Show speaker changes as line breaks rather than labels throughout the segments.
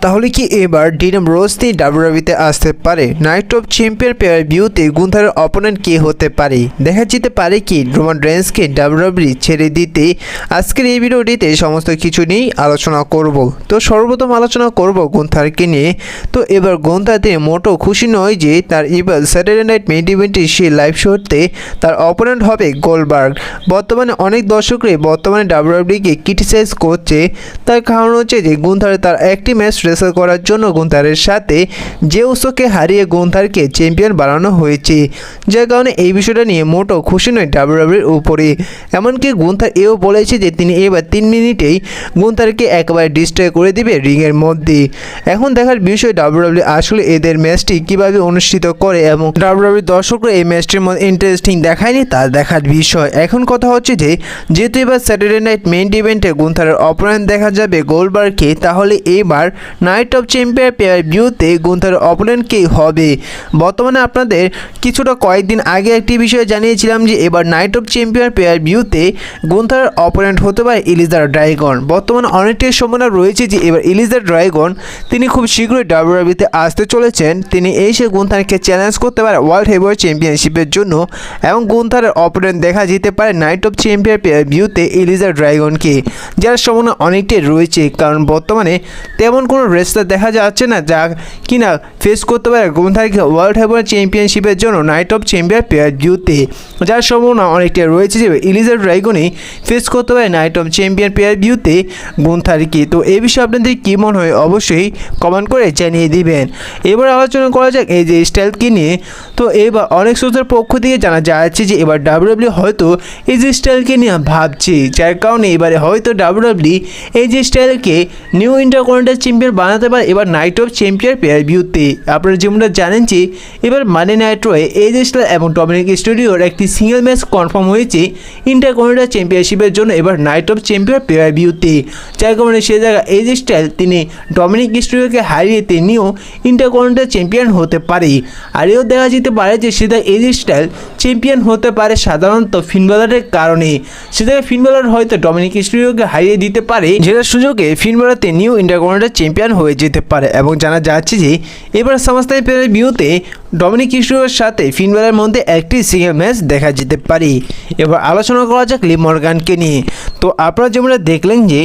তাহলে কি এবার ডিন অ্যামব্রোসি ডাব্লিউডাব্লিউইতে আসতে পারে? নাইট অফ চ্যাম্পিয়ন পেয়ার ভিউতে গুন্থারের অপোনেন্ট কে হতে পারে? দেখা যেতে পারে কি রোমান রেন্সকে ডাব্লিউডাব্লিউই ছেড়ে দিতে? আজকের এই ভিডিওটিতে সমস্ত কিছু নিয়েই আলোচনা করব। তো সর্বপ্রথম আলোচনা করব গুন্থারকে নিয়ে। তো এবার গুন্থারতে মোটো খুশি নয় যে তার এবার স্যাটারডে নাইট মেইন ইভেন্টে সে লাইভ শোতে তার অপোনেন্ট হবে গোল্ডবার্গ। বর্তমানে অনেক দর্শকরাই বর্তমানে ডাব্লিউডাব্লিউইকে ক্রিটিসাইজ করছে, তার কারণ হচ্ছে যে গুন্থার তার একটি ম্যাচ রেসেল করার জন্য গুন্থারের সাথে জেউসোকে হারিয়ে গুন্থারকে চ্যাম্পিয়ন বানানো হয়েছে, যার কারণে এই বিষয়টা নিয়ে মোটো খুশি নয় ডাব্লিউডাব্লিউইর উপরে। এমনকি গুন্থার এও বলেছে যে তিনি এবার 3 মিনিটেই গুন্থারকে একেবারে ডিস্ট্রয় করে দিবে রিংয়ের মধ্যে। এখন দেখার বিষয় ডাব্লিউডাব্লিউই আসলে এদের ম্যাচটি কীভাবে অনুষ্ঠিত করে এবং ডাব্লিউডাব্লিউইর দর্শকরা এই ম্যাচটির মধ্যে ইন্টারেস্টিং দেখায়নি তা দেখার বিষয়। এখন কথা হচ্ছে যে যেহেতু এবার স্যাটারডে নাইট মেইন ইভেন্টে গুন্থারের অপোনেন্ট দেখা যাবে গোল্ডবার্গকে, তাহলে এবার নাইট অফ চ্যাম্পিয়ন পেয়ার ভিউতে গুন্থারের অপোনেন্ট কে হবে? বর্তমানে আপনাদের কিছুটা কয়েকদিন আগে একটি বিষয় জানিয়েছিলাম যে এবার নাইট অফ চ্যাম্পিয়ন পেয়ার ভিউতে গুন্থারের অপোনেন্ট হতে পারে এলিজার ড্রাগন। বর্তমানে অনেকটাই সম্ভাবনা রয়েছে যে এবার এলিজার ড্রাগন তিনি খুব শীঘ্রই ডাব্লিউডাব্লিউইতে আসতে চলেছেন। তিনি এসে গুন্থারকে চ্যালেঞ্জ করতে পারে ওয়ার্ল্ড হেভিওয়েট চ্যাম্পিয়নশিপের জন্য এবং গুন্থারের অপোনেন্ট দেখা যেতে পারে নাইট অফ চ্যাম্পিয়ন পেয়ার ভিউতে এলিজার ড্রাগনকে, যার সম্ভাবনা অনেকটাই রয়েছে। কারণ বর্তমানে তেমন কোনো রেসলার দেখা যাচ্ছে না যা কিনা ফেস করতে পারে গুন্থারকে ওয়ার্ল্ড হেভিওয়েট চ্যাম্পিয়নশিপের জন্য নাইট অফ চ্যাম্পিয়ন পেয়ার ভিউতে, যার সম্ভাবনা অনেকটাই রয়েছে যে এলিজার ড্রাগনই ফেস করতে পারে নাইট অফ চ্যাম্পিয়ন পেয়ার ভিউতে গুন্থারকে। তো এই বিষয়ে আপনাদের কী মনে হয় অবশ্যই কমেন্ট করে জানিয়ে দিবেন। এবার আলোচনা করা যাক এই যে স্টাইলকে নিয়ে। তো এবার অনেক সোর্সের পক্ষ থেকে জানা যাচ্ছে যে এবার ডাব্লিউডাব্লিউ হয়তো এই যে স্টাইলকে নিয়ে ভাবছে, যার কারণে এবারে হয়তো ডাব্লিউডাব্লিউ এই যে স্টাইলকে নিউ ইন্টারকন্টিনেন্টাল চ্যাম্পিয়ন বানাতে পারে এবার নাইট অফ চ্যাম্পিয়ন পেয়ার ভিউতে। আপনারা যেমনটা জানেন যে এবার মানি নাইট রয়ে এজ স্টাইল এবং ডমিনিক স্টুডিওর একটি সিঙ্গেল ম্যাচ কনফার্ম হয়েছে ইন্টারকন্টিনেন্টাল চ্যাম্পিয়নশিপের জন্য এবার নাইট অফ চ্যাম্পিয়ন পেয়ার ভিউতে, যার কারণে সে জায়গায় এজ স্টাইল তিনি ডমিনিক স্টুডিওকে হারিয়ে তিনিও ইন্টারকন্টিনেন্টাল চ্যাম্পিয়ন হতে পারে। আর এও দেখা যেতে পারে যে সেটা এজ স্টাইল চ্যাম্পিয়ন হতে পারে সাধারণত ফিন ব্যালরের কারণে। সেটাকে ফিন ব্যালর হয়তো ডমিনিক স্টুডিওকে হারিয়ে দিতে পারে, যেটার সুযোগে ফিন ব্যালরতে নিউ ইন্টারকন্টিনেন্টাল চ্যাম্পিয়ন হয়ে যেতে পারে। এবং জানা যাচ্ছে যে এবার সামাস্তাই পেয়ার ভিউতে ডমিনিক স্টুডিওর সাথে ফিন ব্যালরের মধ্যে একটি সিঙ্গেল ম্যাচ দেখা যেতে পারে। এবার আলোচনা করা যাক লিভ মর্গানকে নিয়ে। তো আপনারা যেমন দেখলেন যে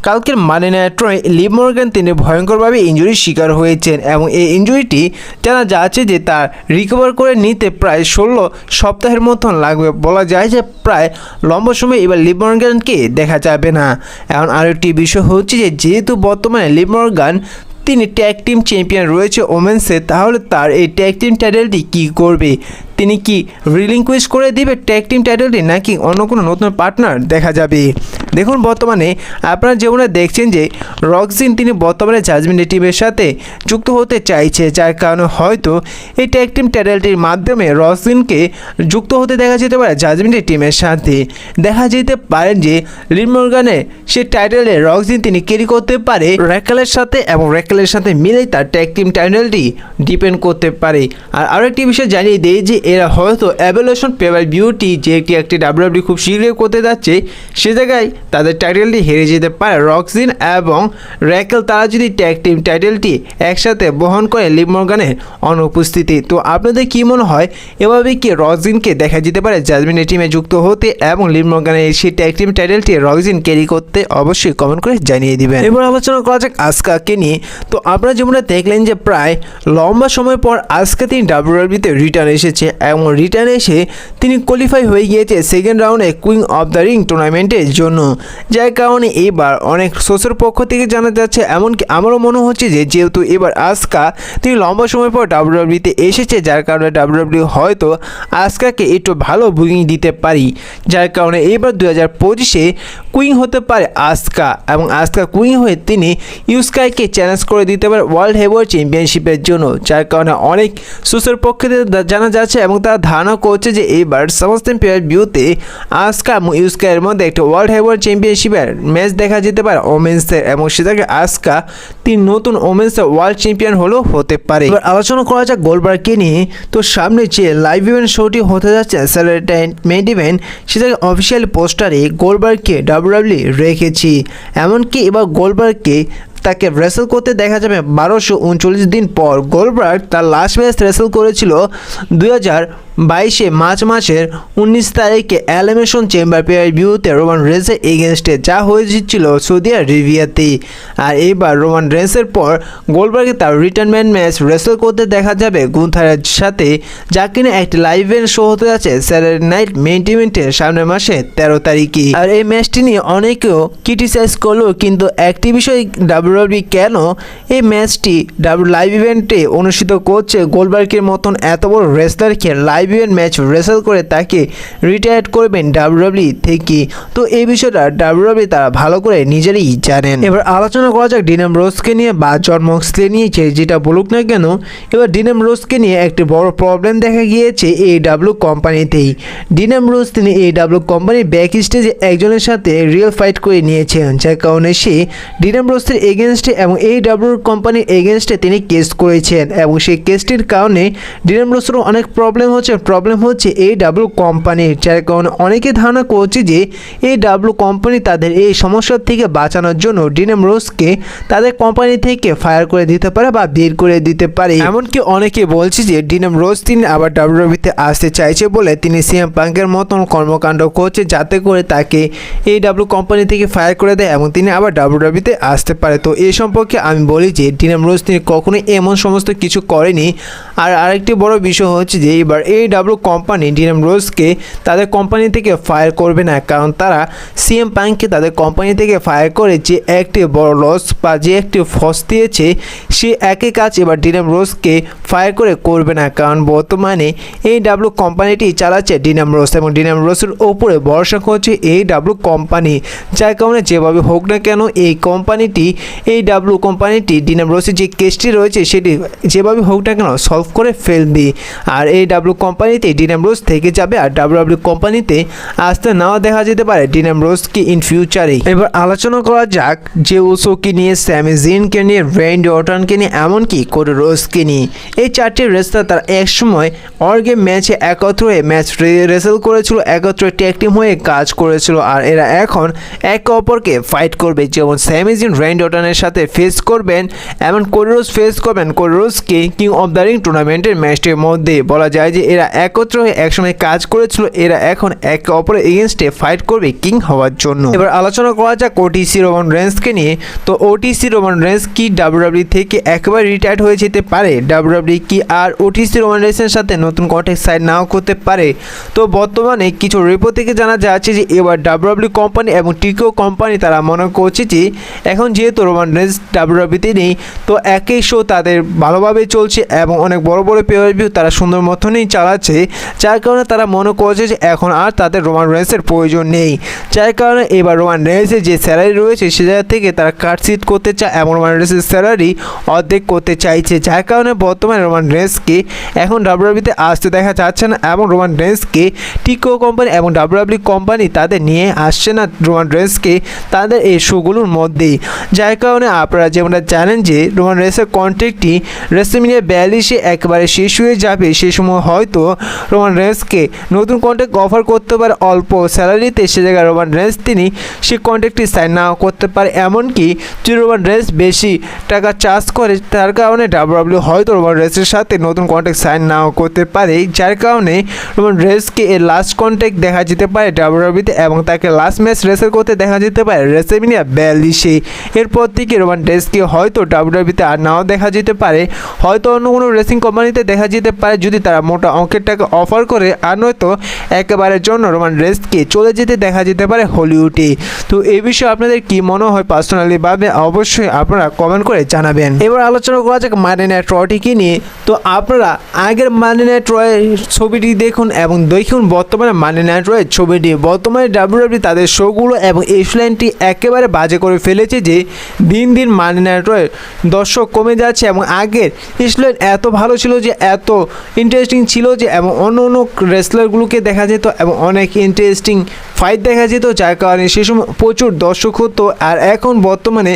কালকের মানি নাইট রয়ে লিভ মর্গান তিনি ভয়ঙ্করভাবে ইনজুরির শিকার হয়েছেন এবং এই ইনজুরিটি জানা যাচ্ছে যে তার রিকভার করে নিতে প্রায় 16 সপ্তাহের মতন লাগবে। বলা যায় যে প্রায় লম্বা সময় এবার লিভ মর্গানকে দেখা যাবে না। এখন আরেকটি বিষয় হচ্ছে যে যেহেতু বর্তমানে লিভ মর্গান তিনি ট্যাগ টিম চ্যাম্পিয়ন রয়েছে ওমেন্সে, তাহলে তার এই ট্যাগ টিম টাইটেলটি কী করবে? তিনি কি রিলিংকুইশ করে দিবে ট্যাগ টিম টাইটেলটি, নাকি অন্য কোনো নতুন পার্টনার দেখা যাবে? দেখুন বর্তমানে আপনারা যেমন দেখছেন যে রক্সিন তিনি বর্তমানে জাজমেন্ট টিমের সাথে যুক্ত হতে চাইছে, যার কারণে হয়তো এই ট্যাগ টিম টাইটেলটির মাধ্যমে রক্সিনকে যুক্ত হতে দেখা যেতে পারে জাজমেন্ট টিমের সাথে। দেখা যেতে পারে যে লিভ মর্গানের সে টাইটেলে রক্সিন তিনি ক্যারি করতে পারে র্যাকেলের সাথে এবং র্যাকেলের সাথে মিলেই তার ট্যাগ টিম টাইটেলটি ডিপেন্ড করতে পারে। আর আরেকটি বিষয় জানিয়ে দেয় যে এরা হয়তো অ্যাভলিউশন পেয়ার ভিউটি যে একটি ডাব্লিউডাব্লিউ খুব শীঘ্রই করতে যাচ্ছে, সে জায়গায় তাদের টাইটেলটি হেরে যেতে পারে রক্সিন এবং র্যাকেল। তারা যদি ট্যাগ টিম টাইটেলটি একসাথে বহন করে লিভ মর্গানের অনুপস্থিতি। তো আপনাদের কী মনে হয় এভাবে কি রক্সিনকে দেখা যেতে পারে জাজমেন্ট টিমে যুক্ত হতে এবং লিভ মর্গানের সেই ট্যাগ টিম টাইটেলটি রক্সিন ক্যারি করতে? অবশ্যই কমেন্ট করে জানিয়ে দিবেন। এবার আলোচনা করা যাক আসকাকে নিয়ে। তো আপনারা যেমন দেখলেন যে প্রায় লম্বা সময় পর আজকে তিনি ডাব্লিউডাব্লিউতে রিটার্ন এসেছে এবং রিটার্ন এসে তিনি কোয়ালিফাই হয়ে গিয়েছে সেকেন্ড রাউন্ডে কুইন অফ দ্য রিং টুর্নামেন্টের জন্য, যার কারণে এবার অনেক সোর্সের পক্ষ থেকে জানা যাচ্ছে, এমনকি আমারও মনে হচ্ছে যে যেহেতু এবার আসকা তিনি লম্বা সময় পর ডাব্লিউডাব্লিউতে এসেছে, যার কারণে ডাব্লিউডাব্লিউ হয়তো আসকাকে একটু ভালো বুকিং দিতে পারি, যার কারণে এবার 2025-এ কুইন হতে পারে আসকা এবং আসকা কুইন হয়ে তিনি ইউস্কাইকে চ্যালেঞ্জ করে দিতে পারে ওয়ার্ল্ড হেভিওয়েট চ্যাম্পিয়নশিপের জন্য, যার কারণে অনেক সোর্সের পক্ষে জানা যাচ্ছে এবং তারা ধারণা করছে যে এবার সামাস্তাই পেয়ার ভিউতে আসকা এবং ইউস্কাইয়ের মধ্যে একটা ওয়ার্ল্ড হেভিওয়েট চ্যাম্পিয়নশিপের ম্যাচ দেখা যেতে পারে ওমেন্সের এবং সেটাকে আসকা তিনি নতুন ওমেন্সের ওয়ার্ল্ড চ্যাম্পিয়ন হলেও হতে পারে। এবার আলোচনা করা যাক গোল্ডবার্গকে নিয়ে। তো সামনে যে লাইভ ইভেন্ট শোটি হতে যাচ্ছে স্যাটারডে মেইন ইভেন্ট, সেটাকে অফিসিয়াল পোস্টারে গোল্ডবার্গকে ডাব্লিউডাব্লিউ রেখেছি। এমনকি এবার গোল্ডবার্গকে তাকে রেসেল করতে দেখা যাবে 1239 দিন পর। গোল্ডবার্গ তার লাস্ট ম্যাচ রেসেল করেছিল 2022 মার্চ মাসের 19 তারিখে এলিমিনেশন চেম্বার পেয়ার ভিউতে রোমান রেন্সের এগেনস্টে, যা হয়েছিল সৌদি আরবিয়াতে। আর এইবার রোমান রেন্সের পর গোল্ডবার্গে তার রিটায়ারমেন্ট ম্যাচ রেসেল করতে দেখা যাবে গুন্থারের সাথে, যা কিনা একটি লাইভ ইভেন্ট শো হতে যাচ্ছে স্যাটারডে নাইট মেইন ইভেন্টের সামনের মাসে 13 তারিখে। আর এই ম্যাচটি নিয়ে অনেকেও ক্রিটিসাইজ করলো, কিন্তু একটি বিষয় ডাব্লিউডাব্লিউই কেন এই ম্যাচটি লাইভ ইভেন্টে অনুষ্ঠিত করছে? গোল্ডবার্গের মতন এত বড় রেসলারকে লাইভ ইভেন্ট ম্যাচ রেসেল করে তাকে রিটায়ার করবেন ডাব্লিউডাব্লিউই থেকে। তো এই বিষয়টা ডাব্লিউডাব্লিউই তারা ভালো করে নিজেরই জানেন। এবার আলোচনা করা যাক ডিন অ্যামব্রোসকে নিয়ে বা জন মক্সলি নিয়ে। যেটা বলুক না কেন, এবার ডিন অ্যামব্রোসকে নিয়ে একটি বড় প্রবলেম দেখা গিয়েছে AEW কোম্পানিতেই। ডিন অ্যামব্রোস তিনি AEW কোম্পানির ব্যাক স্টেজে একজনের সাথে রিয়েল ফাইট করে নিয়েছেন, যার কারণে সে ডিন অ্যামব্রোসের এগেনস্টে এবং AEW কোম্পানির এগেনস্টে তিনি কেস করেছেন, এবং সেই কেসটির কারণে ডিন অ্যামব্রোসেরও অনেক প্রবলেম হচ্ছে AEW কোম্পানির, যার কারণে অনেকে ধারণা করছে যে AEW কোম্পানি তাদের এই সমস্যার থেকে বাঁচানোর জন্য ডিন অ্যামব্রোসকে তাদের কোম্পানি থেকে ফায়ার করে দিতে পারে বা বের করে দিতে পারে। এমনকি অনেকে বলছে যে ডিন অ্যামব্রোস তিনি আবার ডাব্লিউডাব্লিউতে আসতে চাইছে বলে তিনি CM পাঙ্কের মতন কর্মকাণ্ড করছে, যাতে করে তাকে AEW কোম্পানি থেকে ফায়ার করে দেয় এবং তিনি আবার ডাব্লিউডাব্লিউতে আসতে পারে। তো এই সম্পর্কে আমি বলি যে ডিন অ্যামব্রোস তিনি কখনোই এমন সমস্ত কিছু করেনি। আর আরেকটি বড় বিষয় হচ্ছে যে এবার AEW কোম্পানি ডিন অ্যামব্রোসকে তাদের কোম্পানি থেকে ফায়ার করবে না, কারণ তারা CM পাঙ্ককে তাদের কোম্পানি থেকে ফায়ার করে যে একটি বড় লস বা যে একটি ফস দিয়েছে, সে একই কাজ এবার ডিন অ্যামব্রোসকে ফায়ার করে করবে না, কারণ বর্তমানে AEW কোম্পানিটি চালাচ্ছে ডিন অ্যামব্রোস এবং ডিন অ্যামব্রোসের ওপরে ভরসা করছে AEW কোম্পানি, যার কারণে যেভাবে হোক না কেন এই কোম্পানিটি AEW কোম্পানিটি ডিন অ্যামব্রোসের যে কেসটি রয়েছে সেটি যেভাবে হোক না কেন সলভ করে ফেলবে। আর AEW কোম্পানিতে ডিন অ্যামব্রোস থেকে যাবে, আর ডাব্লিউডাব্লিউ কোম্পানিতে আসতে নাও দেখা যেতে পারে ডিন অ্যামব্রোসকে ইন ফিউচারে। এবার আলোচনা করা যাক যে উসোকে নিয়ে, স্যামি জিনকে নিয়ে, রেন্ডি অর্টনকে নিয়ে, এমনকি কোডি রোডসকে নিয়ে। এই চারটি রেসলার তারা একসময় অর্গে ম্যাচে একত্র হয়ে ম্যাচ রেসেল করেছিল, একত্র ট্যাগ টিম হয়ে কাজ করেছিল, আর এরা এখন একে অপরকে ফাইট করবে। যেমন স্যামি জিন রেন্ডি অর্টনের সাথে ফেস করবেন, এমন কোডি রোডস ফেস করবেন কোডি রোডসকে কিং অফ দ্য রিং টুর্নামেন্টের ম্যাচটির মধ্যে। বলা যায় যে এরা একত্র হয়ে একসময় কাজ করেছিল, এরা এখন একে অপরের এগেনস্টে ফাইট করবে কিং হওয়ার জন্য। এবার আলোচনা করা যাক ওটিসি রোমান রেন্সকে নিয়ে। তো ওটিসি রোমান রেন্স কি ডাব্লিউডাব্লিউ থেকে একেবারে রিটায়ার্ড হয়ে যেতে পারে? ডাব্লিউডাব্লিউ কি আর ওটিসি রোমান রেন্সের সাথে নতুন কন্ট্রাক্ট সাইন নাও করতে পারে? তো বর্তমানে কিছু রিপোর্ট থেকে জানা যাচ্ছে যে এবার ডাব্লিউডাব্লিউ কোম্পানি এবং টিকো কোম্পানি তারা মনে করছে যে এখন যেহেতু রোমান রেন্স ডাব্লিউডাব্লিউতে নেই, তো একই শো তাদের ভালোভাবে চলছে এবং অনেক বড় বড় পেয়ার ভিউ তারা সুন্দর মতনই চালাচ্ছে, যার কারণে তারা মনে করছে যে এখন আর তাদের রোমান রেন্সের প্রয়োজন নেই। যার কারণে এবার রোমান রেন্সের যে স্যালারি রয়েছে সে জায়গা থেকে তারা কাটসিট করতে চায় এবং রোমান রেন্সের স্যালারি অর্ধেক করতে চাইছে, যার কারণে বর্তমানে রোমান রেন্সকে এখন ডাব্লিউডাব্লিউতে আসতে দেখা যাচ্ছে না এবং রোমান রেন্সকে টিকো কোম্পানি এবং ডাব্লিউডাব্লিউ কোম্পানি তাদের নিয়ে আসছে না রোমান রেন্সকে তাদের এই শোগুলোর মধ্যেই। যার কারণে আপনারা যেমনটা জানেন যে রোমান রেন্সের কন্ট্রাক্টটি রেসলম্যানিয়া 42 একেবারে শেষ হয়ে যাবে, সে সময় হয়তো রোমান রেন্সকে নতুন কন্ট্রাক্ট অফার করতে পারে অল্প স্যালারিতে, সে জায়গায় রোমান রেন্স তিনি সেই কন্ট্রাক্টটি সাইন নাও করতে পারে। এমনকি যদি রোমান রেন্স বেশি টাকা চার্জ করে তার কারণে ডাব্লিউডাব্লিউ হয়তো রোমান রেন্সের সাথে নতুন কন্ট্রাক্ট সাইন নাও করতে পারে, যার কারণে রোমান রেন্সকে এর লাস্ট কন্ট্রাক্ট দেখা যেতে পারে ডাব্লিউডাব্লিউতে এবং তাকে লাস্ট ম্যাচ রেসেল করতে দেখা যেতে পারে রেসলম্যানিয়া 42। এরপর থেকে রোমান রেন্সকে হয়তো ডাব্লিউডাব্লিউতে আর নাও দেখা যেতে পারে, হয়তো অন্য কোনো রেসিং কোম্পানিতে দেখা যেতে পারে যদি তারা মোটা অঙ্কের টাকা অফার করে, আর নয়তো একেবারের জন্য রোমান রেন্সকে চলে যেতে দেখা যেতে পারে হলিউডে। তো এই বিষয়ে আপনাদের কি মনে হয় পার্সোনালি ভাবে অবশ্যই আপনারা কমেন্ট করে জানাবেন। এবার আলোচনা করা যাক মানডে নাইট রটিকে নিয়ে। তো আপনারা আগের মানডে নাইট রয়ের ছবিটি দেখুন এবং দেখুন বর্তমানে মানডে নাইট রয়ের ছবিটি। বর্তমানে ডাব্লিউডাব্লিউ তাদের শোগুলো এবং এসলাইনটি একেবারে বাজে করে ফেলেছে যে দিন দিন মানডে নাইট রয়ের দর্শক কমে যাচ্ছে এবং আগের এসলাইন এত ভালো ছিল যে এত ইন্টারেস্টিং ছিল যে এবং অন্য অন্য রেসলারগুলোকে দেখা যেত এবং অনেক ইন্টারেস্টিং ফাইট দেখা যেত, যার কারণে সে সময় প্রচুর দর্শক হতো। আর এখন বর্তমানে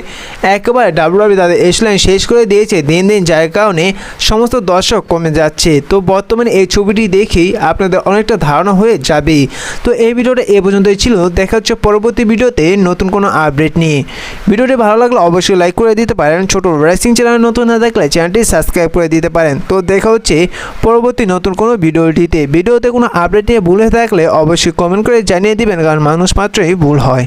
একেবারে ডাব্লিউডাব্লিউ তাদের এসলাইন শেষ করে দিয়েছে দিন দিন, যার কারণে সমস্ত দর্শক কমে যাচ্ছে। তো বর্তমানে এই ছবিটি দেখেই আপনাদের অনেকটা ধারণা হয়ে যাবে। তো এই ভিডিওটা এ পর্যন্তই ছিল, দেখা হচ্ছে পরবর্তী ভিডিওতে নতুন কোনো আপডেট নিয়ে। ভিডিওটি ভালো লাগলে অবশ্যই লাইক করে দিতে পারেন, ছোট রেসিং চ্যানেল নতুন না দেখলে চ্যানেলটি সাবস্ক্রাইব করে দিতে পারেন। তো দেখা হচ্ছে পরবর্তী নতুন কোনো ভিডিওতে কোনো আপডেট নিয়ে ভুল হয়ে থাকলে অবশ্যই কমেন্ট করে জানিয়ে দিবেন, কারণ মানুষ মাত্রই ভুল হয়।